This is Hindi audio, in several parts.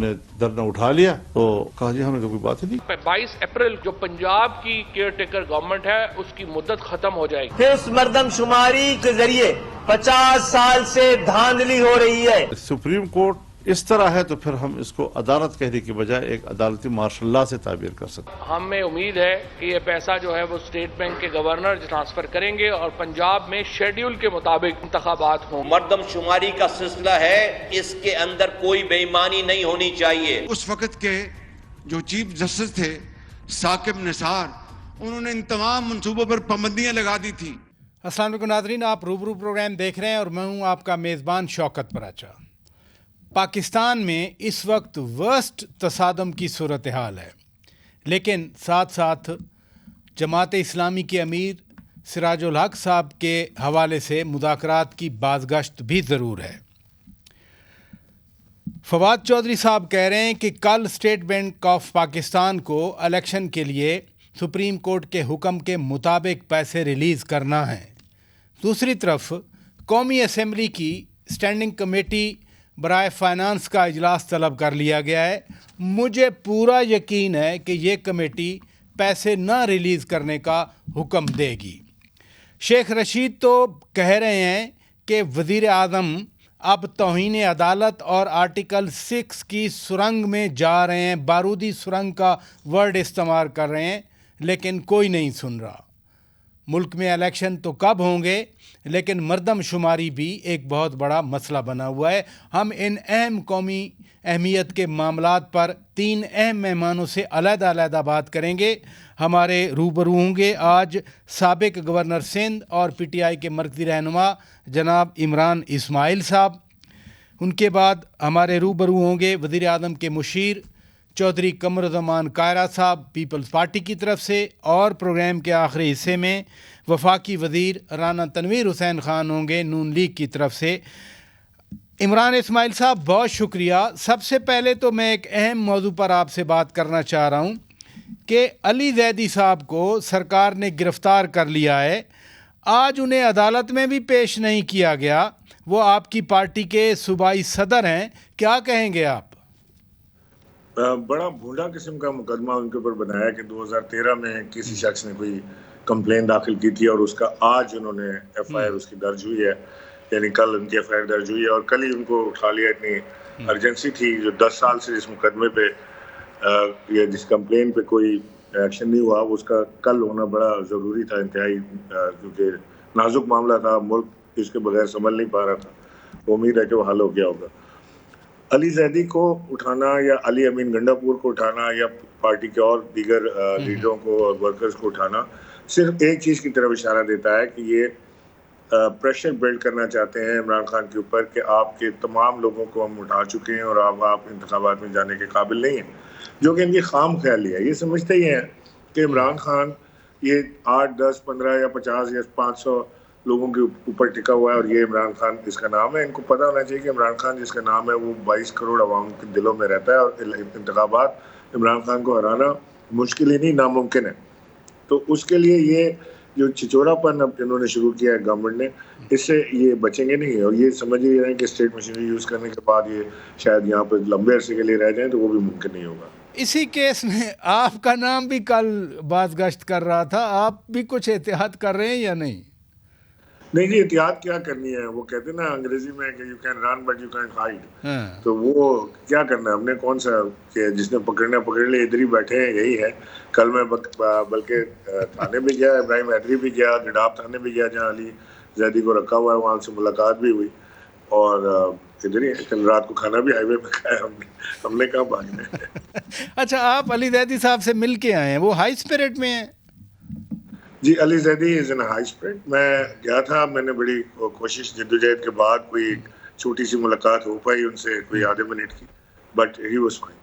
हमने धरना उठा लिया तो कहा जी हमने कोई बात ही नहीं। 22 अप्रैल जो पंजाब की केयर टेकर गवर्नमेंट है उसकी मुद्दत खत्म हो जाएगी। इस मर्दमशुमारी के जरिए 50 साल से धांधली हो रही है। सुप्रीम कोर्ट इस तरह है तो फिर हम इसको अदालत कहने की बजाय एक अदालती मार्शल लॉ से ताबीर कर सकते हैं। हमें उम्मीद है कि ये पैसा जो है वो स्टेट बैंक के गवर्नर ट्रांसफर करेंगे और पंजाब में शेड्यूल के मुताबिक इंतखाबात हों। मर्दमशुमारी का सिलसिला है, इसके अंदर कोई बेईमानी नहीं होनी चाहिए। उस वक्त के जो चीफ जस्टिस थे साकिब निसार, उन्होंने इन तमाम मंसूबों पर पाबंदियां लगा दी थी। अस्सलाम वालेकुम नाज़रीन, आप रूबरू प्रोग्राम देख रहे हैं और मैं हूं आपका मेज़बान शौकत पराचा। पाकिस्तान में इस वक्त वर्स्ट तसादम की सूरत हाल है, लेकिन साथ साथ जमात इस्लामी के अमीर सिराजुल हक साहब के हवाले से मुज़ाकरात की बाज़गश्त भी ज़रूर है। फवाद चौधरी साहब कह रहे हैं कि कल स्टेट बैंक ऑफ पाकिस्तान को इलेक्शन के लिए सुप्रीम कोर्ट के हुक्म के मुताबिक पैसे रिलीज़ करना है। दूसरी तरफ कौमी असम्बली की स्टैंडिंग कमेटी बराए फाइनेंस का इजलास तलब कर लिया गया है। मुझे पूरा यकीन है कि ये कमेटी पैसे न रिलीज़ करने का हुक्म देगी। शेख रशीद तो कह रहे हैं कि वज़ीर आज़म अब तौहीन अदालत और आर्टिकल 6 की सुरंग में जा रहे हैं, बारूदी सुरंग का वर्ड इस्तेमाल कर रहे हैं, लेकिन कोई नहीं सुन रहा। मुल्क में इलेक्शन तो कब होंगे, लेकिन मर्दमशुमारी भी एक बहुत बड़ा मसला बना हुआ है। हम इन अहम कौमी अहमियत के मामलात पर 3 अहम मेहमानों से अलग-अलग बात करेंगे। हमारे रूबरू होंगे आज साबिक गवर्नर सिंध और PTI के मरकज़ी रहनुमा जनाब इमरान इस्माइल साहब। उनके बाद हमारे रूबरू होंगे वज़ीर आज़म के मुशीर चौधरी कमरुज़्ज़मान कायरा साहब पीपल्स पार्टी की तरफ से, और प्रोग्राम के आखिरी हिस्से में वफाकी वज़ीर राना तनवीर हुसैन ख़ान होंगे नून लीग की तरफ से। इमरान इस्माइल साहब बहुत शुक्रिया। सबसे पहले तो मैं एक अहम मौजू पर आपसे बात करना चाह रहा हूँ कि अली जैदी साहब को सरकार ने गिरफ़्तार कर लिया है। आज उन्हें अदालत में भी पेश नहीं किया गया। वो आपकी पार्टी के सूबाई सदर हैं, क्या कहेंगे आप? बड़ा भूडा किस्म का मुकदमा उनके ऊपर बनाया कि 2013 में किसी शख्स ने कोई कंप्लेन दाखिल की थी और उसका आज उन्होंने FIR उसकी दर्ज हुई है, यानी कल उनकी FIR दर्ज हुई है और कल ही उनको उठा लिया। इतनी अर्जेंसी थी जो 10 साल से जिस मुकदमे पे या जिस कंप्लेन पे कोई एक्शन नहीं हुआ, उसका कल होना बड़ा ज़रूरी था इंतहाई, क्योंकि नाजुक मामला था, मुल्क इसके बगैर संभल नहीं पा रहा था। उम्मीद है कि वो हल हो गया होगा। अली जैदी को उठाना या अली अमीन गंडापुर को उठाना या पार्टी के और दीगर लीडरों को और वर्कर्स को उठाना सिर्फ एक चीज़ की तरफ इशारा देता है कि ये प्रेशर बिल्ड करना चाहते हैं इमरान खान के ऊपर कि आपके तमाम लोगों को हम उठा चुके हैं और अब आप इंतखाबात में जाने के काबिल नहीं हैं, जो कि इनकी खाम ख्याली है। ये समझते ही हैं कि इमरान खान ये 8, 10, 15 या 50 या 500 लोगों के ऊपर टिका हुआ है और ये इमरान खान इसका नाम है। इनको पता होना चाहिए कि इमरान खान जिसका नाम है वो 22 करोड़ अवाम के दिलों में रहता है और इंतखाबात इमरान खान को हराना मुश्किल ही नहीं, नामुमकिन है। तो उसके लिए ये जो छिचोरापन अब इन्होंने शुरू किया है गवर्नमेंट ने, इससे ये बचेंगे नहीं और ये समझ ही रहे हैं कि स्टेट मशीनरी यूज़ करने के बाद ये शायद यहाँ पर लंबे अरसे के लिए रह जाएं, तो वो भी मुमकिन नहीं होगा। इसी केस में आपका नाम भी कल बाज़गश्त कर रहा था, आप भी कुछ एहतियात कर रहे हैं या नहीं? नहीं जी, एहतियात क्या करनी है, वो कहते हैं ना अंग्रेजी में कि you can run but you can hide. तो वो क्या करना है हमने, कौन सा कि जिसने पकड़ना पकड़ ले, इधर ही बैठे हैं, यही है। कल मैं बल्कि थाने भी गया, इब्राहिम हैदरी भी गया, गडाफ थाने भी गया जहाँ अली जैदी को रखा हुआ है, वहाँ से मुलाकात भी हुई और इधर ही कल रात को खाना भी हाईवे पे खाया हमने कहाँ भागना है। अच्छा, आप अली जैदी साहब से मिल के आए हैं, वो हाई स्पिरिट में हैं? जी, Ali Zaidi is in high spirit. मैं गया था, मैंने बड़ी कोशिश जद्दोजहद के बाद कोई छोटी सी मुलाकात हो पाई उनसे, कोई आधे मिनट की, but he was fine.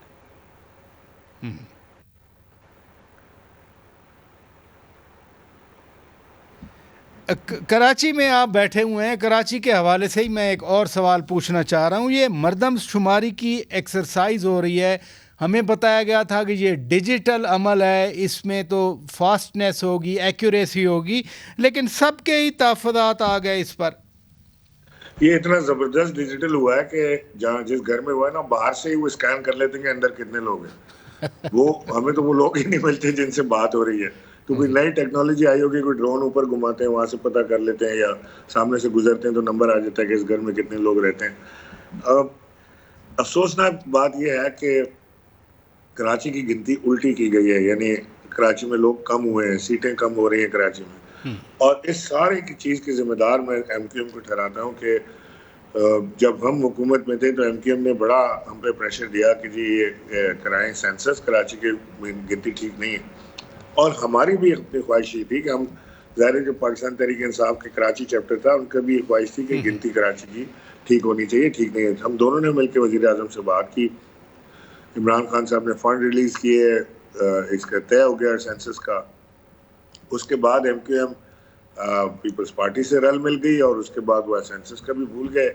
Karachi में आप बैठे हुए हैं, कराची के हवाले से ही मैं एक और सवाल पूछना चाह रहा हूँ। ये मर्दमशुमारी की एक्सरसाइज हो रही है, हमें बताया गया था कि ये डिजिटल अमल है, इसमें तो फास्टनेस होगी, एक्यूरेसी होगी, लेकिन सबके ही तहफ़्फ़ुज़ात आ गए इस पर। ये इतना जबरदस्त डिजिटल हुआ है कि जहाँ जिस घर में हुआ है ना, बाहर से ही वो स्कैन कर लेते हैं कि अंदर कितने लोग हैं। वो हमें तो वो लोग ही नहीं मिलते जिनसे बात हो रही है। तो कोई नई टेक्नोलॉजी आई होगी, कोई ड्रोन ऊपर घुमाते हैं, वहां से पता कर लेते हैं, या सामने से गुजरते हैं तो नंबर आ जाता है कि इस घर में कितने लोग रहते हैं। अफसोसनाक बात यह है कि कराची की गिनती उल्टी की गई है, यानी कराची में लोग कम हुए हैं, सीटें कम हो रही हैं कराची में। और इस सारे की चीज़ के जिम्मेदार मैं MQM को ठहराता हूँ कि जब हम हुकूमत में थे तो MQM ने बड़ा हम पे प्रेशर दिया कि जी ये कराएं सेंसस, कराची की गिनती ठीक नहीं है। और हमारी भी अपनी ख्वाहिश ये थी कि हम, ज़ाहिर जो पाकिस्तान तहरीक इंसाफ के कराची चैप्टर था, उनका भी एक ख्वाहिश थी कि गिनती कराची की ठीक होनी चाहिए, ठीक नहीं है। हम दोनों ने मिलकर वज़ीर आज़म से बात की, इमरान खान साहब ने फंड रिलीज़ किए, इसका तय हो गया सेंसस का। उसके बाद MQM पीपल्स पार्टी से रल मिल गई और उसके बाद वह सेंसस का भी भूल गए।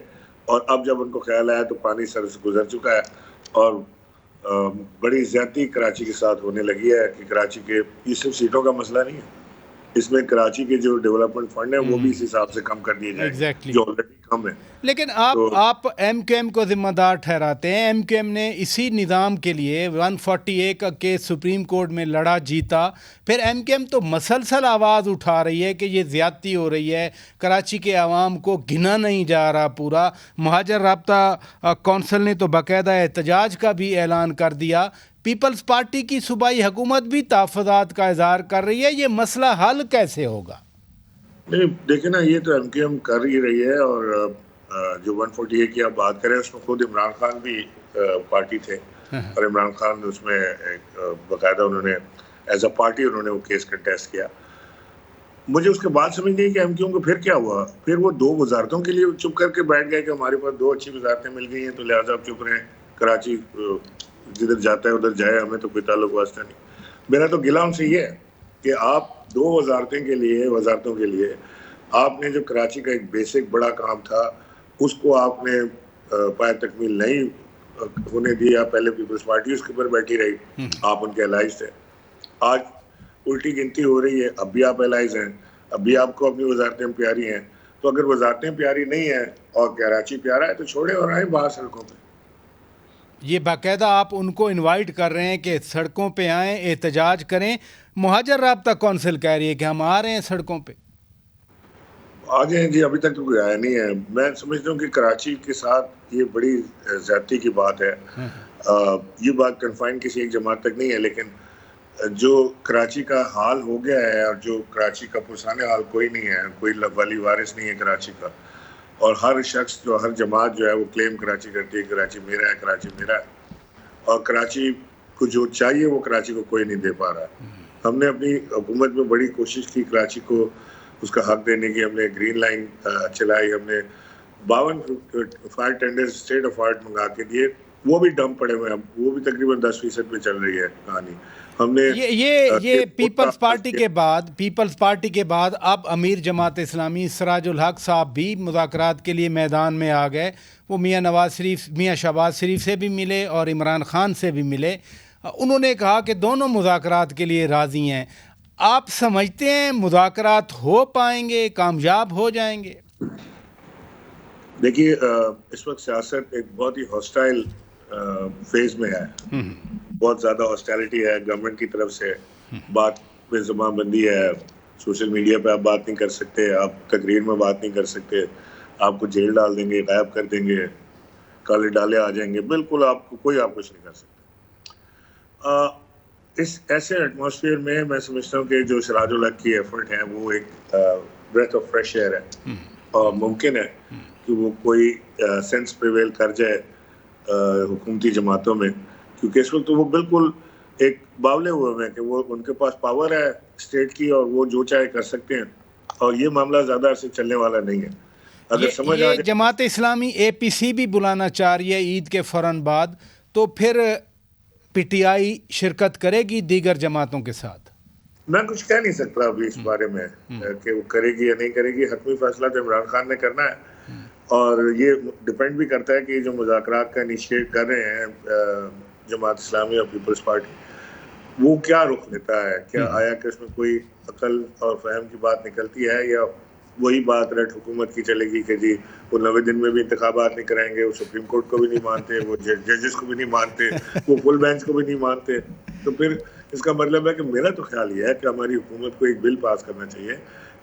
और अब जब उनको ख्याल आया तो पानी सर से गुजर चुका है और बड़ी ज्यादती कराची के साथ होने लगी है कि कराची के, ये सिर्फ सीटों का मसला नहीं है, इसमें कराची के जो डेवलपमेंट फंड है वो भी इस हिसाब से कम कर दिए जाएंगे जो ऑलरेडी कम है। लेकिन आप MQM को जिम्मेदार ठहराते हैं। MQM ने इसी निज़ाम के लिए 140A का केस सुप्रीम कोर्ट में लड़ा, जीता। फिर MQM तो मसलसल आवाज़ उठा रही है कि ये ज़्यादती हो रही है, कराची के आवाम को गिना नहीं जा रहा पूरा। महाजर राब्ता कौंसिल ने तो बाकायदा एहतजाज का भी ऐलान कर दिया। पीपल्स पार्टी की सूबाई हुकूमत भी तहफ़्फ़ुज़ात का इज़हार कर रही है। ये मसला हल कैसे होगा? नहीं देखिए ना, ये तो MQM कर ही रही है। और जो 140A की आप बात करें उसमें खुद इमरान खान भी पार्टी थे और इमरान खान उसमें बाकायदा उन्होंने एज अ पार्टी उन्होंने वो केस कंटेस्ट किया। मुझे उसके बाद समझ नहीं कि MQM को फिर क्या हुआ। फिर वो 2 वजारतों के लिए चुप करके बैठ गए कि हमारे पास 2 अच्छी वजारतें मिल गई हैं तो लिहाजा आप चुप रहें, कराची जिधर जाता है उधर जाए, हमें तो कोई ताल्लुक वास्ता नहीं। मेरा तो गिला उनसे ये है कि आप 2 वजारतों के लिए आपने जो कराची का एक बेसिक बड़ा काम था उसको आपने पाया तकमील नहीं होने दिया। पहले पीपल्स पार्टी उसके ऊपर बैठी रही, आप उनके एलाइज थे। आज उल्टी गिनती हो रही है, अब भी आप एलाइज हैं, अब भी आपको अपनी वजारतें प्यारी हैं। तो अगर वजारतें प्यारी नहीं हैं और कराची प्यारा है तो छोड़े और आए बाहर सड़कों पे। ये बाकायदा आप उनको इनवाइट कर रहे हैं कि सड़कों पे आएँ, एहतजाज करें। महाजर राब्ता कौंसिल कह रही है कि हम आ रहे हैं सड़कों पे। आ जाए जी, अभी तक तो कोई आया नहीं है। मैं समझता हूँ कि कराची के साथ ये बड़ी ज्यादती की बात है। ये बात कन्फाइन किसी एक जमात तक नहीं है, लेकिन जो कराची का हाल हो गया है और जो कराची का पुरसाने हाल कोई नहीं है, कोई वली वारिस नहीं है कराची का। और हर शख्स जो, हर जमात जो है वो क्लेम कराची करती है, कराची मेरा है, कराची मेरा है। और कराची को जो चाहिए वो कराची को कोई नहीं दे पा रहा है। हमने अपनी हुकूमत में बड़ी कोशिश की कराची को उसका हक देने की। हमने ग्रीन लाइन चलाई, हमने 52 fire tenders state of art मंगा के दिए, वो भी डंप पड़े हुए हैं। वो भी तकरीबन 10% पे चल रही है कहानी। हमने ये पीपल्स पार्टी के बाद अब अमीर जमात इस्लामी सिराजुल हक साहब भी मुज़ाकरात के लिए मैदान में आ गए। वो मियाँ शहबाज शरीफ से भी मिले और इमरान खान से भी मिले। उन्होंने कहा कि दोनों मुज़ाकरात के लिए राज़ी हैं। आप समझते हैं मुज़ाकरात हो पाएंगे, कामयाब हो जाएंगे? देखिए, इस वक्त सियासत एक बहुत ही हॉस्टाइल फेज में है। बहुत ज़्यादा हॉस्टैलिटी है गवर्नमेंट की तरफ से। बात पे ज़बानबंदी है, सोशल मीडिया पे आप बात नहीं कर सकते, आप तकरीर में बात नहीं कर सकते, आपको जेल डाल देंगे, गायब कर देंगे, काले डाले आ जाएंगे, बिल्कुल आपको कोई आप कुछ नहीं कर सकते। इस ऐसे एटमॉस्फेयर में मैं समझता हूँ कि जो सिराजुल हक की एफर्ट है वो एक ब्रेथ ऑफ फ्रेश एयर है। और मुमकिन है कि वो कोई सेंस प्रिवेल कर जाए हुकूमती जमातों में, क्योंकि इस वक्त तो वो बिल्कुल एक बावले हुए हैं कि वो उनके पास पावर है स्टेट की और वो जो चाहे कर सकते हैं। और ये मामला ज़्यादा अरसे चलने वाला नहीं है। अगर समझ आ जमात इस्लामी APC भी बुलाना चाह रही है ईद के फ़ौरन बाद, तो फिर PTI शिरकत करेगी दीगर जमातों के साथ? मैं कुछ कह नहीं सकता अभी इस बारे में कि वो करेगी या नहीं करेगी। हतमी फैसला तो इमरान खान ने करना है और ये डिपेंड भी करता है कि जो मुज़ाकरात का इनिशिएट कर रहे हैं जमात इस्लामी और पीपल्स पार्टी, वो क्या रुख लेता है। क्या आया कि उसमें कोई अकल और फहम की बात निकलती है या वही बात रट हुकूमत की चलेगी कि जी वो 90 दिन में भी इंतखाबात नहीं कराएंगे, वो सुप्रीम कोर्ट को भी नहीं मानते, वो जजेस को भी नहीं मानते, वो फुल बेंच को भी नहीं मानते। तो फिर इसका मतलब है कि मेरा तो ख्याल ये है कि हमारी हुकूमत को एक बिल पास करना चाहिए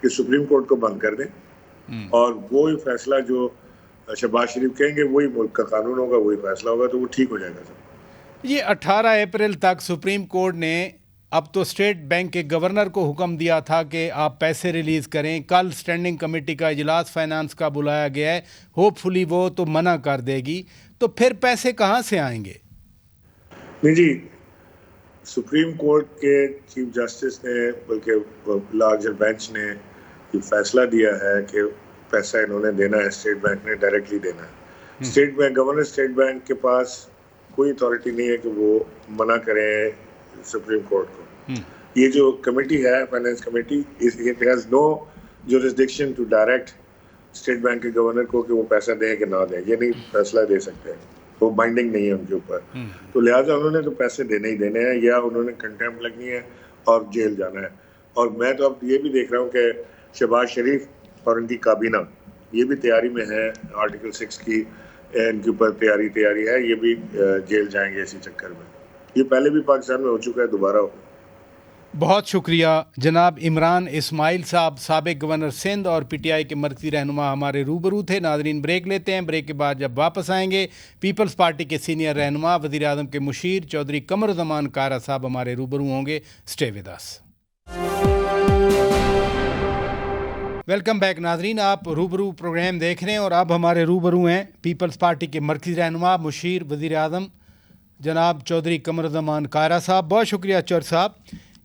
कि सुप्रीम कोर्ट को बंद कर दें और वो फैसला जो शहबाज शरीफ कहेंगे वही मुल्क का कानून होगा, वही फैसला होगा, तो वो ठीक हो जाएगा सब। ये 18 अप्रैल तक सुप्रीम कोर्ट ने अब तो स्टेट बैंक के गवर्नर को हुक्म दिया था कि आप पैसे रिलीज़ करें। कल स्टैंडिंग कमेटी का इजलास फाइनेंस का बुलाया गया है, होपफुली वो तो मना कर देगी, तो फिर पैसे कहाँ से आएंगे? नहीं जी, सुप्रीम कोर्ट के चीफ जस्टिस ने बल्कि लार्जर बेंच ने ये फैसला दिया है कि पैसा इन्होंने देना है, स्टेट बैंक ने डायरेक्टली देना है। State bank, governor state Bank के पास कोई अथॉरिटी नहीं है कि वो मना करें सुप्रीम कोर्ट को। ये जो कमेटी है, finance committee, it has no jurisdiction to direct State Bank के गवर्नर को कि वो पैसा दें कि ना दें, ये नहीं फैसला दे सकते हैं, वो बाइंडिंग नहीं है उनके ऊपर। तो लिहाजा उन्होंने तो पैसे देने ही देने हैं या उन्होंने कंटेम्प्ट लगनी है और जेल जाना है। और मैं तो अब ये भी देख रहा हूँ कि शहबाज शरीफ और उनकी काबीना ये भी तैयारी में है, आर्टिकल 6 की इनके ऊपर तैयारी है, ये भी जेल जाएंगे इसी चक्कर में। ये पहले भी पाकिस्तान में हो चुका है, दोबारा हो। बहुत शुक्रिया जनाब इमरान इस्माइल साहब, साबिक गवर्नर सिंध और पीटीआई के मरकज़ी रहनुमा हमारे रूबरू थे। नाज़रीन, ब्रेक लेते हैं। ब्रेक के बाद जब वापस आएंगे, पीपल्स पार्टी के सीनियर रहनुमा वज़ीर आज़म के मुशीर चौधरी कमरुज़्ज़मान कारा साहब हमारे रूबरू होंगे। Stay with us. Welcome back नाज़रीन, आप रूबरू प्रोग्राम देख रहे हैं और अब हमारे रूबरू हैं पीपल्स पार्टी के मरकज़ी रहनुमा मुशीर वज़ीर आज़म जनाब चौधरी कमरुज़्ज़मान कारा साहब। बहुत शुक्रिया चौर साहब।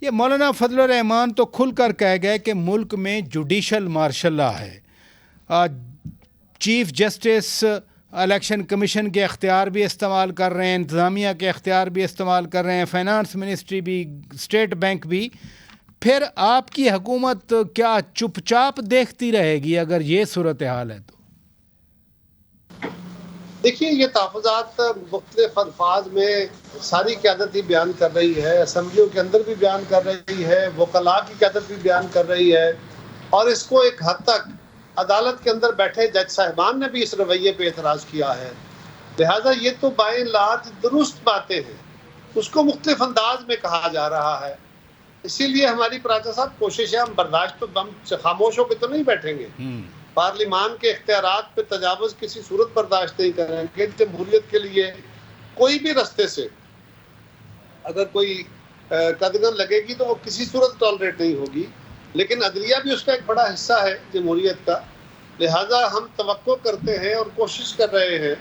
ये मौलाना फजलुर रहमान तो खुलकर कह गए कि मुल्क में जुडिशल मार्शल लॉ है। चीफ जस्टिस इलेक्शन कमीशन के अख्तियार भी इस्तेमाल कर रहे हैं, इंतज़ामिया के अख्तियार भी इस्तेमाल कर रहे हैं, फाइनेंस मिनिस्ट्री भी, स्टेट बैंक भी। फिर आपकी हुकूमत क्या चुपचाप देखती रहेगी अगर ये सूरत हाल है तो? देखिए, ये तहफ़्फ़ुज़ात मुख्तलिफ अल्फाज में सारी क़यादत ही बयान कर रही है, असम्बलियों के अंदर भी बयान कर रही है, वकला की क़यादत भी बयान कर रही है, और इसको एक हद तक अदालत के अंदर बैठे जज साहिबान ने भी इस रवैये पे एतराज़ किया है। लिहाजा ये तो बाय लार्ज दुरुस्त बातें हैं, उसको मुख्तलिफ अंदाज में कहा जा रहा है। इसीलिए हमारी प्राचा साहब कोशिश है, हम बर्दाश्त तो हम खामोश होकर तो नहीं बैठेंगे। पार्लिमान के इख्तियारात पे तजावुज़ किसी सूरत बर्दाश्त नहीं करेंगे। जमहूरियत के लिए कोई भी रास्ते से अगर कोई कदगन लगेगी तो वो किसी सूरत टॉलरेट नहीं होगी। लेकिन अदलिया भी उसका एक बड़ा हिस्सा है जमहूरियत का। लिहाजा हम तवक्को करते हैं और कोशिश कर रहे हैं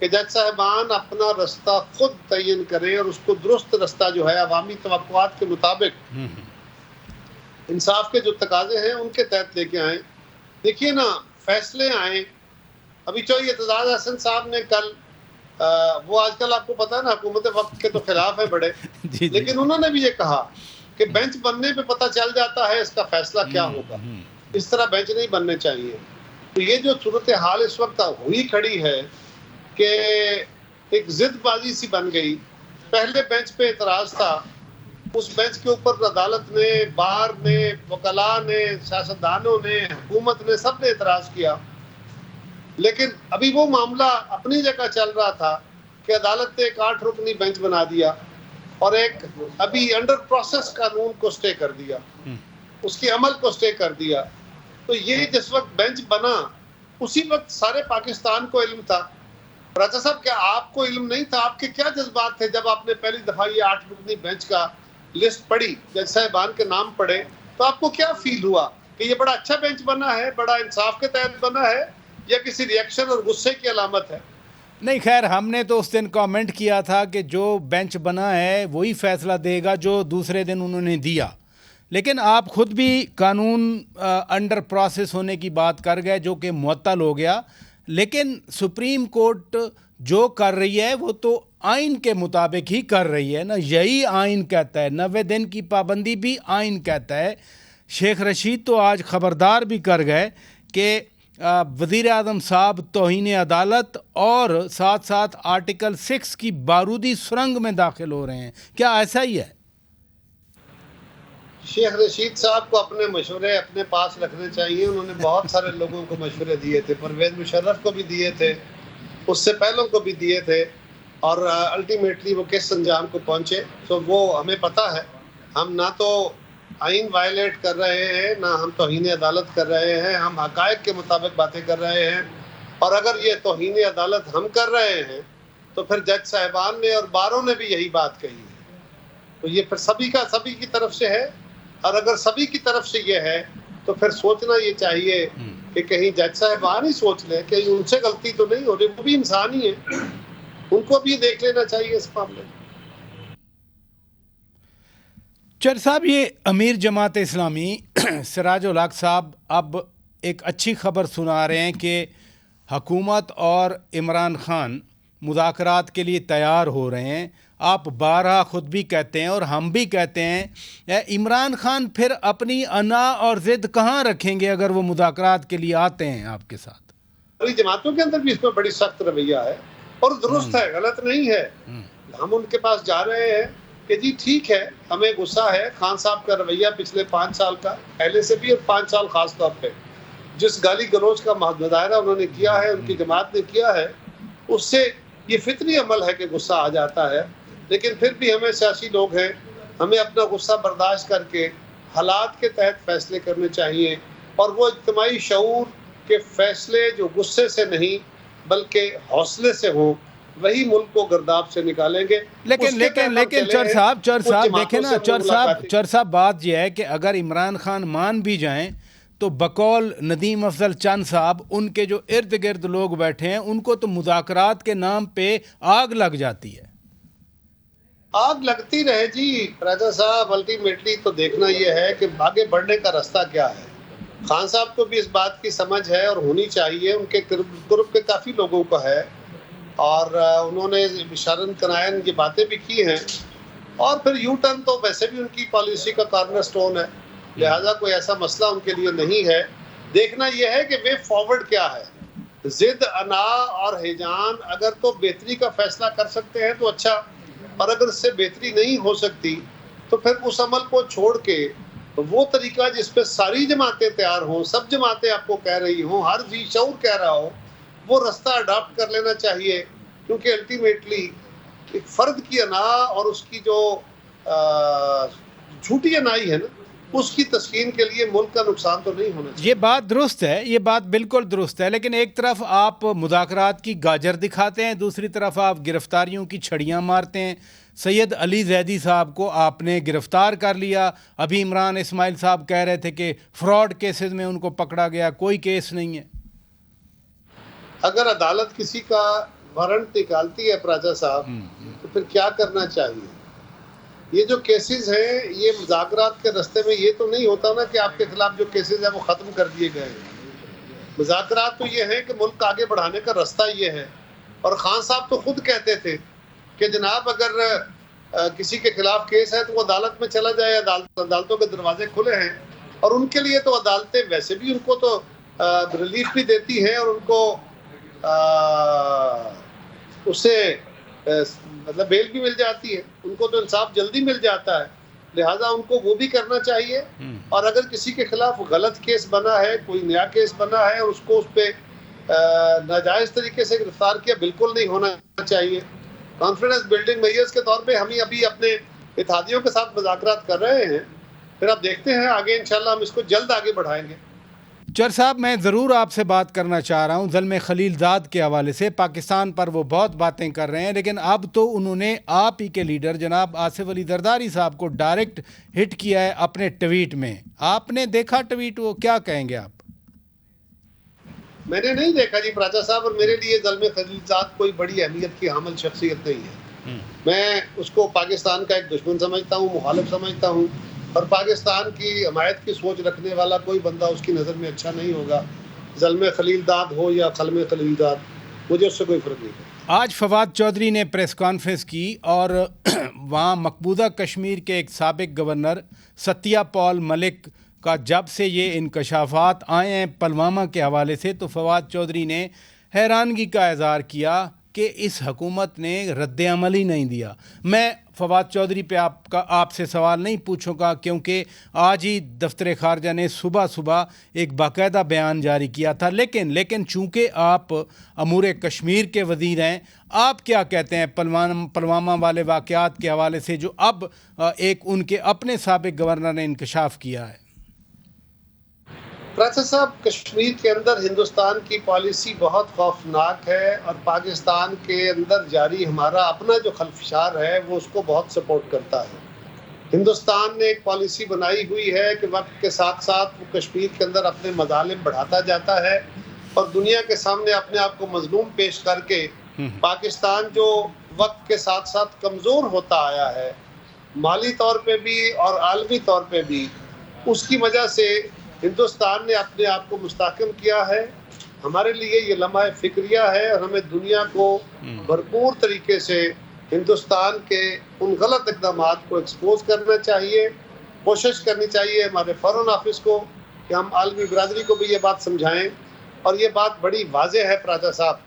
कि जज साहिबान अपना रास्ता खुद तयन करें और उसको दुरुस्त रास्ता जो है अवामी तवक्कुआत के मुताबिक, इंसाफ के जो तकाजे हैं उनके तहत लेके आए। देखिए ना, फैसले आए। अभी चौधरी एतजाज हसन साहब ने कल वो आजकल आपको पता है ना हुकूमत वक्त के तो खिलाफ है बड़े लेकिन उन्होंने भी ये कहा कि बेंच बनने पे पता चल जाता है इसका फैसला क्या होगा। इस तरह बेंच नहीं बनने चाहिए। तो ये जो सूरत हाल इस वक्त हुई खड़ी है कि एक जिदबाजी सी बन गई। पहले बेंच पे एतराज था, उस बेंच के ऊपर अदालत ने, बार ने, वकला ने, सियासतदानों ने, हुकूमत ने, सब ने एतराज किया। लेकिन अभी वो मामला अपनी जगह चल रहा था कि अदालत ने एक 8 रुकनी बेंच बना दिया और एक अभी अंडर प्रोसेस कानून को स्टे कर दिया, उसके अमल को स्टे कर दिया। तो ये जिस वक्त बेंच बना उसी वक्त सारे पाकिस्तान को इल्म था। राजा साहब, क्या आपको इल्म नहीं था? आपके क्या जज्बात थे जब आपने पहली दफा ये 8 रुकनी बेंच का लिस्ट पढ़ी, जज साहिबान के नाम पढ़े, तो आपको क्या फील हुआ कि ये बड़ा अच्छा बेंच बना है, बड़ा इंसाफ के तहत बना है, या किसी रिएक्शन और गुस्से की अलामत है? नहीं, खैर हमने तो उस दिन कमेंट किया था कि जो बेंच बना है वही फैसला देगा जो दूसरे दिन उन्होंने दिया। लेकिन आप खुद भी कानून अंडर प्रोसेस होने की बात कर गए जो कि मुअत्तल हो गया। लेकिन सुप्रीम कोर्ट जो कर रही है वो तो आइन के मुताबिक ही कर रही है ना, यही आइन कहता है। 90 दिन की पाबंदी भी आइन कहता है। शेख रशीद तो आज ख़बरदार भी कर गए कि वज़ीर आज़म साहब तौहीन अदालत और साथ साथ आर्टिकल 6 की बारूदी सुरंग में दाखिल हो रहे हैं। क्या ऐसा ही है? शेख रशीद साहब को अपने मशवरे अपने पास रखने चाहिए। उन्होंने बहुत सारे लोगों को मशवरे दिए थे, परवेज मुशर्रफ को भी दिए थे, उससे पहलों को भी दिए थे, और अल्टीमेटली वो किस अंजाम को पहुंचे तो वो हमें पता है। हम ना तो आइन वायलेट कर रहे हैं, ना हम तौहीन अदालत कर रहे हैं, हम हकायक के मुताबिक बातें कर रहे हैं। और अगर ये तौहीन अदालत हम कर रहे हैं तो फिर जज साहिबान ने और बारों ने भी यही बात कही है। तो ये फिर सभी की तरफ से है, और अगर सभी की तरफ से ये है तो फिर सोचना ये चाहिए कि कहीं जज साहिबान ही सोच लें कि उनसे गलती तो नहीं हो रही, वो भी इंसान ही है, उनको भी देख लेना चाहिए इस मामले में। चर साहब, ये अमीर जमात इस्लामी सिराजुल हक साहब अब एक अच्छी खबर सुना रहे हैं कि हुकूमत और इमरान खान मुज़ाकरात के लिए तैयार हो रहे हैं। आप बारहा ख़ुद भी कहते हैं और हम भी कहते हैं, इमरान खान फिर अपनी अना और ज़िद कहाँ रखेंगे अगर वो मुज़ाकरात के लिए आते हैं आपके साथ? बड़ी जमातों के अंदर भी इसमें बड़ी सख्त रवैया है और दुरुस्त है, गलत नहीं है। हम उनके पास जा रहे हैं कि जी ठीक है, हमें गुस्सा है खान साहब का रवैया पिछले 5 साल का, पहले से भी, और 5 साल खास तौर पे जिस गाली गलौज का मुजाहरा उन्होंने किया है, उनकी जमात ने किया है, उससे ये फितरी अमल है कि गुस्सा आ जाता है। लेकिन फिर भी हमें सियासी लोग हैं, हमें अपना गुस्सा बर्दाश्त करके हालात के तहत फैसले करने चाहिए, और वो इज्तिमाई शऊर के फैसले जो गुस्से से नहीं बल्कि हौसले से हो, वही मुल्क को गर्दाब से निकालेंगे। लेकिन चर साहब देखें ना, चर साहब बात यह है कि अगर इमरान खान मान भी जाएं तो बकौल नदीम अफजल चंद साहब, उनके जो इर्द गिर्द लोग बैठे हैं, उनको तो मुज़ाकरात के नाम पे आग लग जाती है। आग लगती रहे जी राजा साहब, अल्टीमेटली तो देखना यह है कि आगे बढ़ने का रास्ता क्या है। खान साहब को भी इस बात की समझ है और होनी चाहिए, उनके ग्रुप के काफ़ी लोगों को है, और उन्होंने इशारन कनायन ये बातें भी की हैं। और फिर यू टर्न तो वैसे भी उनकी पॉलिसी का कॉर्नर स्टोन है, लिहाजा कोई ऐसा मसला उनके लिए नहीं है। देखना यह है कि वे फॉरवर्ड क्या है। जिद, अना और हिजान अगर तो बेहतरी का फैसला कर सकते हैं तो अच्छा, और अगर इससे बेहतरी नहीं हो सकती तो फिर उस अमल को छोड़ के वो तरीका जिस पे सारी जमातें तैयार हों, सब जमातें आपको कह रही हों, हर जी शऊर कह रहा हो, वो रास्ता अडॉप्ट कर लेना चाहिए। क्योंकि अल्टीमेटली एक फ़र्द की अना और उसकी जो झूठी अनाई है ना, उसकी तस्कीन के लिए मुल्क का नुकसान तो नहीं होना चाहिए। ये बात दुरुस्त है, ये बात बिल्कुल दुरुस्त है, लेकिन एक तरफ आप मुज़ाकरात की गाजर दिखाते हैं, दूसरी तरफ आप गिरफ्तारियों की छड़ियाँ मारते हैं। सैयद अली जैदी साहब को आपने गिरफ्तार कर लिया, अभी इमरान इस्माइल साहब कह रहे थे कि फ्रॉड केसेस में उनको पकड़ा गया, कोई केस नहीं है। अगर अदालत किसी का वारंट निकालती है राजा साहब, तो फिर क्या करना चाहिए? ये जो केसेस हैं, ये मुज़ाकरात के रास्ते में ये तो नहीं होता ना कि आपके खिलाफ जो केसेस हैं वो ख़त्म कर दिए गए हैं। मुज़ाकरात तो ये है कि मुल्क आगे बढ़ाने का रास्ता ये है। और ख़ान साहब तो खुद कहते थे कि जनाब अगर किसी के खिलाफ केस है तो वो अदालत में चला जाए, अदालतों के दरवाजे खुले हैं, और उनके लिए तो अदालतें वैसे भी उनको तो रिलीफ भी देती हैं, और उनको उससे मतलब बेल भी मिल जाती है, उनको तो इंसाफ जल्दी मिल जाता है। लिहाजा उनको वो भी करना चाहिए। और अगर किसी के खिलाफ गलत केस बना है, कोई नया केस बना है, और उसको उस पर नाजायज़ तरीके से गिरफ्तार किया, बिल्कुल नहीं होना चाहिए। कॉन्फिडेंस बिल्डिंग मेजर्स के तौर पे हम ही अभी अपने इत्तेहादियों के साथ मुज़ाकरात कर रहे हैं, फिर अब देखते हैं आगे, इंशाल्लाह हम इसको जल्द आगे बढ़ाएंगे। चर साहब, मैं ज़रूर आपसे बात करना चाह रहा हूँ ज़ल्म खलीलज़ाद के हवाले से। पाकिस्तान पर वो बहुत बातें कर रहे हैं, लेकिन अब तो उन्होंने आप ही के लीडर जनाब आसिफ अली जरदारी साहब को डायरेक्ट हिट किया है अपने ट्वीट में। आपने देखा ट्वीट, वो क्या कहेंगे आप? मैंने नहीं देखा जी राजा साहब, और मेरे लिए ज़ल्म खलीलज़ाद कोई बड़ी अहमियत की हामिल शख्सियत नहीं है। मैं उसको पाकिस्तान का एक दुश्मन समझता हूँ, मुखालिफ समझता हूँ, और पाकिस्तान की हमायत की सोच रखने वाला कोई बंदा उसकी नज़र में अच्छा नहीं होगा। ज़ल्म खलीलज़ाद हो या क़ल्म खलीलज़ाद, मुझे उससे कोई फ़र्क नहीं है। आज फवाद चौधरी ने प्रेस कॉन्फ्रेंस की और वहाँ मकबूजा कश्मीर के एक साबिक गवर्नर सत्या पॉल मलिक का जब से ये इंकशाफात आए हैं पुलवामा के हवाले से, तो फवाद चौधरी ने हैरानगी का इज़हार किया कि इस हुकूमत ने रद्द अमल ही नहीं दिया। मैं फवाद चौधरी पे आपसे सवाल नहीं पूछूंगा क्योंकि आज ही दफ्तर खारजा ने सुबह सुबह एक बाकायदा बयान जारी किया था, लेकिन चूँकि आप अमूर कश्मीर के वज़ीर हैं, आप क्या कहते हैं पुलवामा वाले वाक़यात के हवाले से जो अब एक उनके अपने साबिक गवर्नर ने इंकशाफ किया है? प्राचा साहब, कश्मीर के अंदर हिंदुस्तान की पॉलिसी बहुत खौफनाक है और पाकिस्तान के अंदर जारी हमारा अपना जो खल्फशार है वो उसको बहुत सपोर्ट करता है। हिंदुस्तान ने एक पॉलिसी बनाई हुई है कि वक्त के साथ साथ वो कश्मीर के अंदर अपने मज़ालिम बढ़ाता जाता है और दुनिया के सामने अपने आप को मजलूम पेश करके पाकिस्तान जो वक्त के साथ साथ कमज़ोर होता आया है माली तौर पे भी और आलमी तौर पे भी, उसकी वजह से हिंदुस्तान ने अपने आप को मुस्तहकम किया है। हमारे लिए ये लम्हा फिक्रिया है और हमें दुनिया को भरपूर तरीके से हिंदुस्तान के उन गलत इक़दामात को एक्सपोज करना चाहिए। कोशिश करनी चाहिए हमारे फॉरेन ऑफिस को कि हम आलमी बिरादरी को भी ये बात समझाएं। और ये बात बड़ी वाज़ेह है प्राचा साहब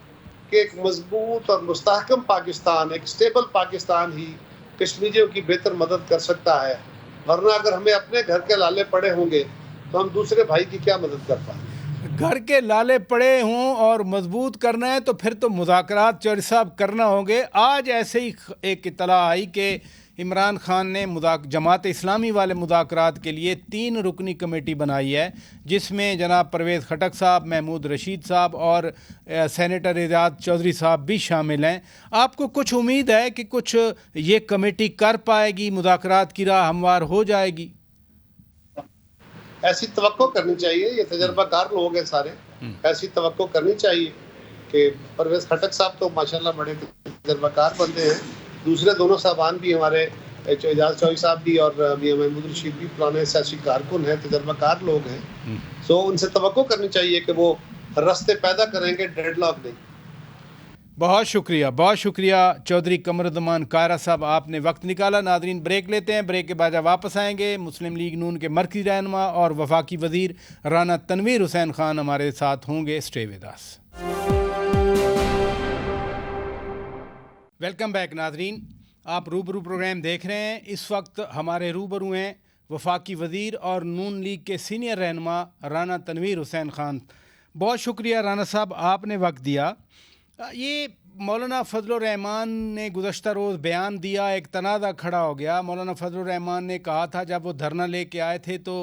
कि एक मजबूत और मुस्तहकम पाकिस्तान, एक स्टेबल पाकिस्तान ही कश्मीरियों की बेहतर मदद कर सकता है, वरना अगर हमें अपने घर के लाले पड़े होंगे तो हम दूसरे भाई की क्या मदद कर पाएंगे। घर के लाले पड़े हों और मजबूत करना है तो फिर तो मुज़ाकरात चौधरी साहब करना होंगे। आज ऐसे ही एक इत्तला आई कि इमरान खान ने जमात इस्लामी वाले मुज़ाकरात के लिए 3 रुकनी कमेटी बनाई है, जिसमें जनाब परवेज़ खटक साहब, महमूद रशीद साहब और सेनेटर एजाज चौधरी साहब भी शामिल हैं। आपको कुछ उम्मीद है कि कुछ ये कमेटी कर पाएगी, मुज़ाकरात की राह हमवार हो जाएगी? ऐसी तवक्को करनी चाहिए, ये तजर्बाकार लोग हैं सारे, ऐसी तवक्को करनी चाहिए कि परवेज़ खटक साहब तो माशाल्लाह बड़े तजर्बाकार बंदे हैं, दूसरे दोनों साहबान भी हमारे एजाज चौधरी साहब भी और मियां महमूद रशीद भी पुराने सियासी कारकुन हैं, तजर्बाकार लोग हैं। सो उनसे तवक्को करनी चाहिए कि वो रास्ते पैदा करेंगे, डेडलॉक नहीं। बहुत शुक्रिया चौधरी कमरुद्दमान कायरा साहब, आपने वक्त निकाला। नाजरीन, ब्रेक लेते हैं, ब्रेक के बाद वापस आएंगे। मुस्लिम लीग नून के मरकज़ी रहनुमा और वफाकी वज़ीर राना तनवीर हुसैन खान हमारे साथ होंगे। Stay with us. Welcome back नाजरीन, आप रूबरू प्रोग्राम देख रहे हैं। इस वक्त हमारे रूबरू हैं वफाकी वज़ीर और नून लीग के सीनियर रहनुमा राना तनवीर हुसैन खान। बहुत शुक्रिया राना साहब, आपने वक्त दिया। ये मौलाना फजलुर रहमान ने गुज़श्ता रोज़ बयान दिया, एक तनाज़ा खड़ा हो गया। मौलाना फजलुर रहमान ने कहा था जब वो धरना लेके आए थे तो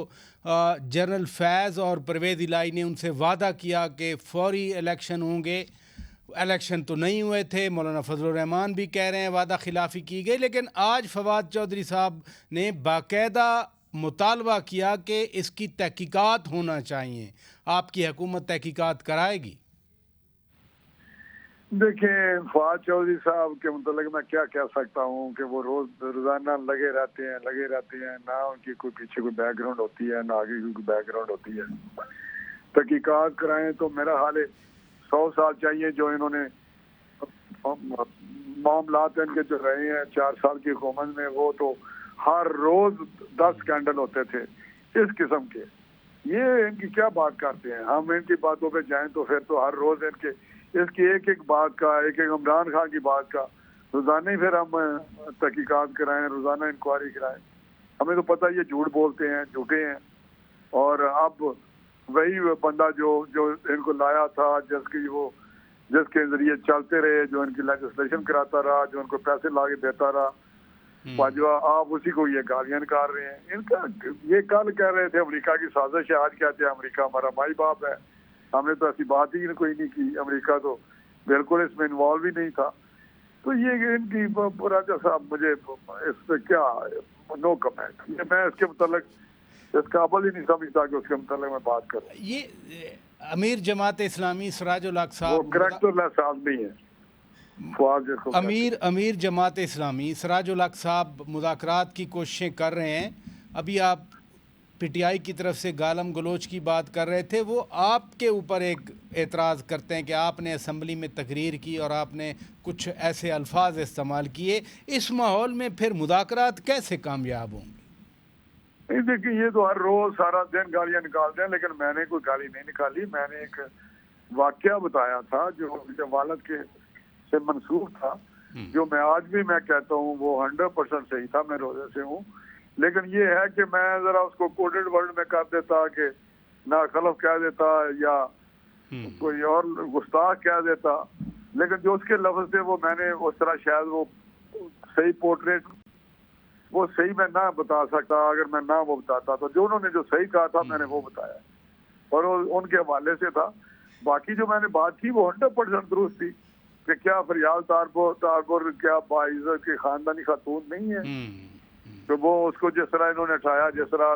जनरल फैज़ और परवेज़ इलाही ने उनसे वादा किया कि फौरी इलेक्शन होंगे। इलेक्शन तो नहीं हुए थे। मौलाना फजलुर रहमान भी कह रहे हैं वादा खिलाफ़ी की गई, लेकिन आज फवाद चौधरी साहब ने बाकायदा मुतालबा किया कि इसकी तहकीकात होना चाहिए। आपकी हुकूमत तहकीकात कराएगी? देखिए, फवाद चौधरी साहब के मतलब मैं क्या कह सकता हूँ कि वो रोजाना लगे रहते हैं, ना उनकी कोई पीछे कोई बैकग्राउंड होती है, ना आगे कोई बैकग्राउंड होती है। तहकीकात कराएं तो मेरा हाल है 100 साल चाहिए जो इन्होंने मामलात इनके जो रहे हैं 4 साल की हुकूमत में, वो तो हर रोज 10 स्कैंडल होते थे इस किस्म के। ये इनकी क्या बात करते हैं, हम इनकी बातों पे जाएं तो फिर तो हर रोज इनके इसकी एक बात का, एक इमरान खान की बात का रोजाना ही फिर हम तहकीकात कराएं, रोजाना इंक्वायरी कराएं। हमें तो पता है ये झूठ बोलते हैं, झूठे हैं। और अब वही बंदा जो इनको लाया था, जिसके जरिए चलते रहे, जो इनकी लेजिस्लेशन कराता रहा, जो इनको पैसे ला के देता रहा, बाजवा, आप उसी को ये गालियां निकाल रहे हैं। इनका ये कल कह रहे थे अमेरिका की साजिश है, आज कहते हैं अमेरिका हमारा माई बाप है। हमने तो ऐसी बात ही कोई नहीं की, अमेरिका तो बिल्कुल इसमें इन्वॉल्व ही नहीं था। तो ये इनकी राजा साहब, मुझे इस पर क्या नो कमेंट। मैं इसके मतलब इस काबिल ही नहीं समझता कि उसके मतलब मैं बात करूं। ये अमीर जमात इस्लामी सिराजुल हक साहब करैक्टरलेस आदमी है। अमीर जमात इस्लामी सिराजुल हक साहब मुज़ाकरात की कोशिशें कर रहे हैं। अभी आप पीटीआई की तरफ से गालम गलोच की बात कर रहे थे, वो आपके ऊपर एक एतराज़ करते हैं कि आपने असम्बली में तकरीर की और आपने कुछ ऐसे अल्फाज इस्तेमाल किए। इस माहौल में फिर मुज़ाकरात कैसे कामयाब होंगे? नहीं, देखिए, ये तो हर रोज सारा दिन गालियां निकालते हैं, लेकिन मैंने कोई गाली नहीं निकाली। मैंने एक वाकया बताया था जो वालिद के से मंसूब था, जो मैं आज भी मैं कहता हूँ वो 100% सही था, मैं रोजे से हूँ। लेकिन ये है कि मैं जरा उसको कोडेड वर्ड में कर देता कि ना खलफ कह देता या कोई और गुस्ताख कह देता, लेकिन जो उसके लफ्ज थे वो मैंने उस तरह शायद वो सही पोर्ट्रेट वो सही मैं ना बता सकता। अगर मैं ना वो बताता तो जो उन्होंने जो सही कहा था मैंने वो बताया और वो उनके हवाले से था। बाकी जो मैंने बात की वो 100% दुरुस्त थी कि क्या फरियाल तारपुर क्या बाइज्जत की खानदानी खातून नहीं है, तो वो उसको जिस तरह इन्होंने उठाया, जिस तरह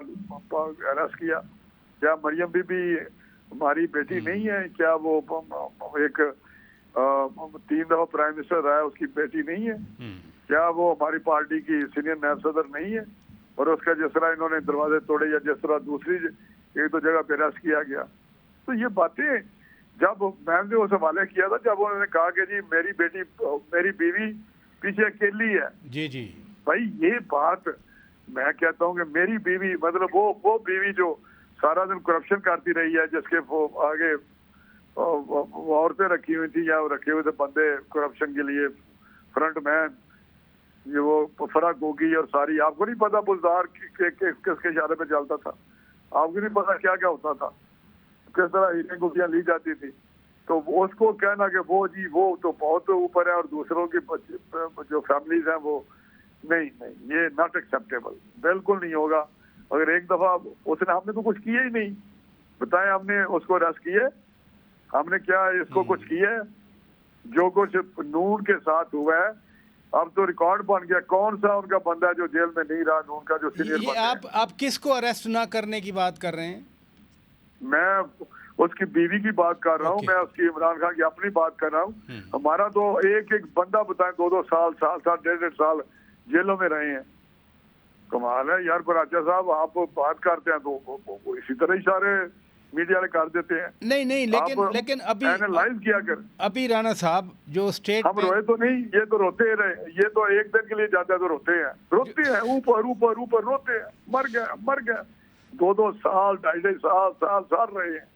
अरेस्ट किया, क्या मरियम बीबी हमारी बेटी नहीं है, क्या वो एक 3 दफा प्राइम मिनिस्टर रहा है उसकी बेटी नहीं है, क्या वो हमारी पार्टी की सीनियर नायब सदर नहीं है, और उसका जिस तरह इन्होंने दरवाजे तोड़े या जिस तरह दूसरी एक दो जगह पे अरेस्ट किया गया। तो ये बातें जब मैंने उस हवाले किया था, जब उन्होंने कहा कि जी मेरी बीवी पीछे अकेली है, जी जी भाई ये बात मैं कहता हूँ कि मेरी बीवी मतलब वो बीवी जो सारा दिन करप्शन करती रही है, जिसके वो आगे औरतें रखी हुई थी या रखे हुए थे बंदे करप्शन के लिए फ्रंट मैन, ये वो फराक गोगी और सारी, आपको नहीं पता बुलदार किसके इशारे पे चलता था, आपको नहीं पता क्या क्या होता था, किस तरह हीरें गुफियां ली जाती थी। तो उसको कहना कि वो जी वो तो बहुत ऊपर है और दूसरों की जो फैमिलीज हैं वो नहीं, ये नॉट एक्सेप्टेबल, बिल्कुल नहीं होगा। अगर एक दफा उसने, हमने तो कुछ किया ही नहीं, बताएं हमने उसको अरेस्ट किए, हमने क्या इसको कुछ किया है? जो कुछ नून के साथ हुआ है अब तो रिकॉर्ड बन गया, कौन सा उनका बंदा है जो जेल में नहीं रहा, नून का जो सीनियर आप किसको अरेस्ट ना करने की बात कर रहे हैं? मैं उसकी बीवी की बात कर रहा हूँ, मैं उसकी इमरान खान की अपनी बात कर रहा हूँ। हमारा तो एक बंदा बताएं 2-2 साल 1.5 साल जेलों में रहे हैं। कमाल है यार बराचा साहब, आप बात करते हैं तो इसी तरह ही सारे मीडिया वाले कर देते हैं। नहीं लेकिन अभी एनालाइज किया कर। अभी राणा साहब जो स्टेट हम रोए तो नहीं, ये तो रोते रहे, ये तो एक दिन के लिए जाते हैं तो रोते हैं ऊपर रोते हैं, मर गया 2-2 साल 2.5 साल रहे हैं।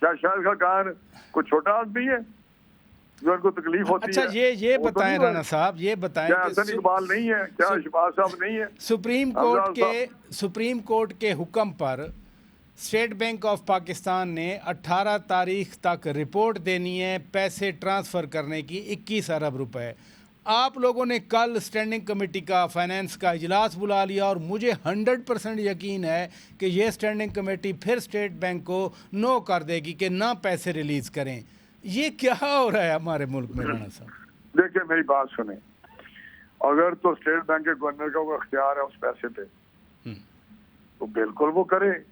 क्या शायद का कान कोई छोटा आदमी है जो उनको तकलीफ होती अच्छा, है? ये बताएं राणा साहब, ये बताएं क्या हसन इकबाल नहीं है, क्या शहबाज साहब नहीं है? सुप्रीम कोर्ट के हुक्म पर स्टेट बैंक ऑफ पाकिस्तान ने 18 तारीख तक रिपोर्ट देनी है पैसे ट्रांसफ़र करने की 21 अरब रुपए। आप लोगों ने कल स्टैंडिंग कमेटी का फाइनेंस का इजलास बुला लिया और मुझे 100% यकीन है कि ये स्टैंडिंग कमेटी फिर स्टेट बैंक को नो कर देगी कि ना पैसे रिलीज़ करें। ये क्या हो रहा है हमारे मुल्क में राणा साहब? देखिए मेरी बात सुने, अगर तो स्टेट बैंक के गवर्नर का वो अख्तियार है उस पैसे पे तो बिल्कुल वो करे,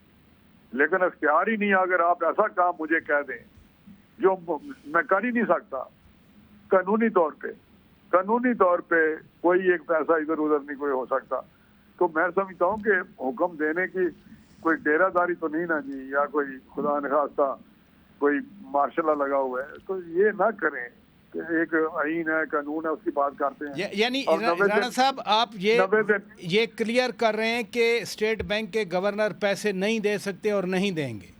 लेकिन अख्तियार ही नहीं। अगर आप ऐसा काम मुझे कह दें जो मैं कर ही नहीं सकता, कानूनी तौर पे कोई एक पैसा इधर उधर नहीं कोई हो सकता, तो मैं समझता हूँ कि हुक्म देने की कोई डेरादारी तो नहीं ना जी, या कोई खुदा न खास्ता कोई मार्शल लगा हुआ है, तो ये ना करें कि एक आईन है कानून है उसकी बात करते हैं। यानी राणा साहब आप ये क्लियर कर रहे हैं कि स्टेट बैंक के गवर्नर पैसे नहीं दे सकते और नहीं देंगे?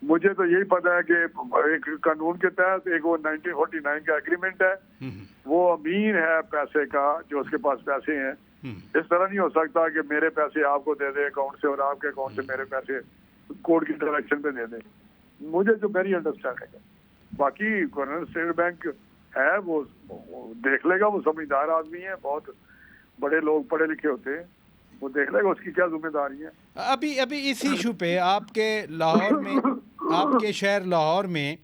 मुझे तो यही पता है कि एक कानून के तहत एक वो 1949 का एग्रीमेंट है, वो अमीन है पैसे का, जो उसके पास पैसे हैं। इस तरह नहीं हो सकता कि मेरे पैसे आपको दे दे अकाउंट से और आपके अकाउंट से मेरे पैसे कोर्ट की डायरेक्शन पे दे दे। मुझे जो मेरी अंडरस्टैंडिंग है, बाकी गवर्नर स्टेट बैंक है वो देख लेगा, वो समझदार आदमी है, बहुत बड़े लोग पढ़े लिखे होते हैं, वो देख लेगा उसकी क्या जिम्मेदारी है। अभी इस इशू पे आपके शहर लाहौर में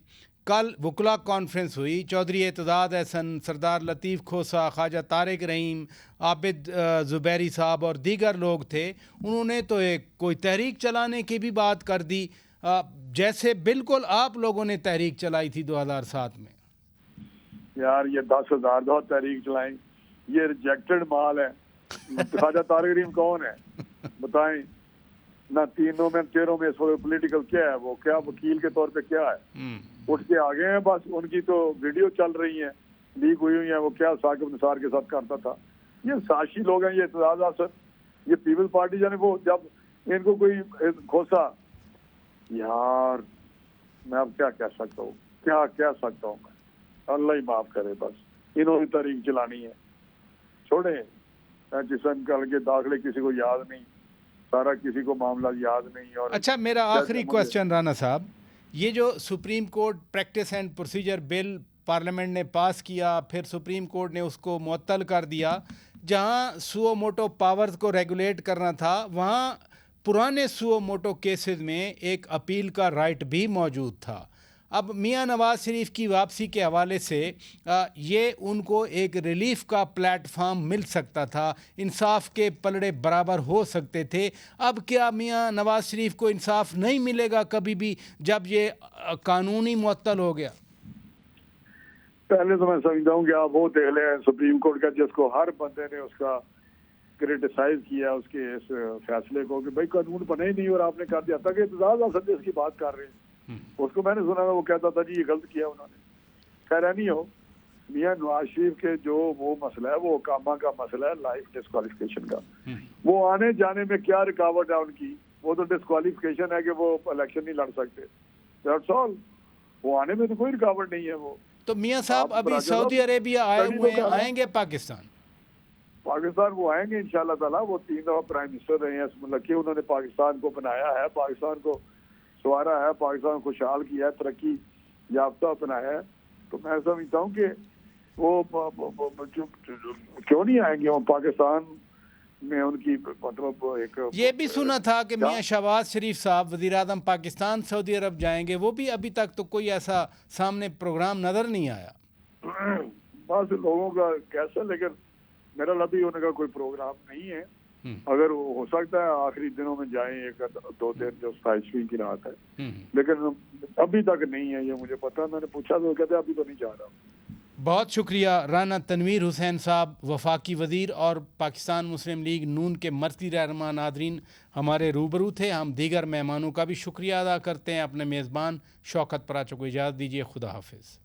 कल वकला कॉन्फ्रेंस हुई। चौधरी एतजाज एहसन, सरदार लतीफ़ खोसा, ख्वाजा तारिक रहीम, आबिद ज़ुबैरी साहब और दीगर लोग थे। उन्होंने तो कोई तहरीक चलाने की भी बात कर दी, जैसे बिल्कुल आप लोगों ने तहरीक चलाई थी 2007 में। यार ये 10,000 दफा तहरीक चलाई, ये रिजेक्टेड माल है। ख्वाजा तारिक रहीम कौन है बताएं? ना 3 में 13 में पॉलिटिकल क्या है, वो क्या वकील के तौर पे क्या है, उठ के आ गए हैं बस। उनकी तो वीडियो चल रही है, लीक हुई है, वो क्या साकिब निसार के साथ करता था। ये साशी लोग हैं, ये एतजाज एहसन, ये पीपल्स पार्टी जाने वो जब इनको कोई खोसा, यार मैं अब क्या कह सकता हूँ, क्या कह सकता हूँ मैं। अल्लाह ही माफ करे, बस इन्होंने तारीख चलानी है, छोड़े जिसम कल के दाखिले किसी को याद नहीं, सारा किसी को मामला याद नहीं। और अच्छा, मेरा आखिरी क्वेश्चन राना साहब, ये जो supreme court practice and procedure bill parliament ने पास किया, फिर सुप्रीम कोर्ट ने उसको मुअत्तल कर दिया, जहां सुओ मोटो पावर्स को रेगुलेट करना था, वहां पुराने सुओ मोटो केसेस में एक अपील का राइट भी मौजूद था। अब मियां नवाज शरीफ की वापसी के हवाले से ये उनको एक रिलीफ का प्लेटफार्म मिल सकता था, इंसाफ के पलड़े बराबर हो सकते थे। अब क्या मियां नवाज शरीफ को इंसाफ नहीं मिलेगा कभी भी जब ये कानूनी मुअत्तल हो गया? पहले तो मैं समझता हूँ कि आप वो देख लें सुप्रीम कोर्ट का, जिसको हर बंदे ने उसका क्रिटिसाइज किया उसके इस फैसले को कि भाई कानून बने ही नहीं और आपने कर दिया। तक एतजाज हसन जिसकी बात कर रहे हैं उसको मैंने सुना था, वो कहता था जी ये गलत किया उन्होंने। खैर नहीं हो, मियां नवाज शरीफ के जो वो मसला है, वो कामा का मसला है, लाइफ डिस्क्वालिफिकेशन का। वो आने जाने में क्या रुकावट है उनकी? वो तो डिस्क्वालिफिकेशन है कि वो इलेक्शन नहीं लड़ सकते, दैट्स ऑल। वो आने में तो कोई रुकावट नहीं है। वो तो मियां साहब अभी सऊदी अरेबिया आए हुए हैं, आएंगे पाकिस्तान वो आएंगे इंशाल्लाह ताला। वो 3 दफा प्राइम मिनिस्टर रहे हैं, मतलब कि उन्होंने पाकिस्तान को बनाया है, पाकिस्तान को संवारा है, पाकिस्तान को खुशहाल किया है, तरक्की याफ्ता बनाया है। तो मैं समझता हूँ कि वो क्यों नहीं आएंगे, वो पाकिस्तान में उनकी मतलब एक ये भी सुना था कि मियां शहबाज शरीफ साहब वज़ीर आज़म पाकिस्तान सऊदी अरब जाएंगे, वो भी अभी तक तो कोई ऐसा सामने प्रोग्राम नजर नहीं आया। बस लोगों का कैसा, लेकिन मेरा अभी उनका कोई प्रोग्राम नहीं है। अगर हो सकता है आखिरी दिनों में जाएं, 1-2 दिन जो 27वीं की रात है, लेकिन अभी तक नहीं है, ये मुझे पता। मैंने पूछा तो कहते अभी तो नहीं जा रहा। बहुत शुक्रिया राना तनवीर हुसैन साहब, वफाकी वज़ीर और पाकिस्तान मुस्लिम लीग नून के मरती रहनुमा। नादरीन हमारे रूबरू थे। हम दीगर मेहमानों का भी शुक्रिया अदा करते हैं। अपने मेज़बान शौकत पराचो को इजाज़त दीजिए। खुदा हाफिज़।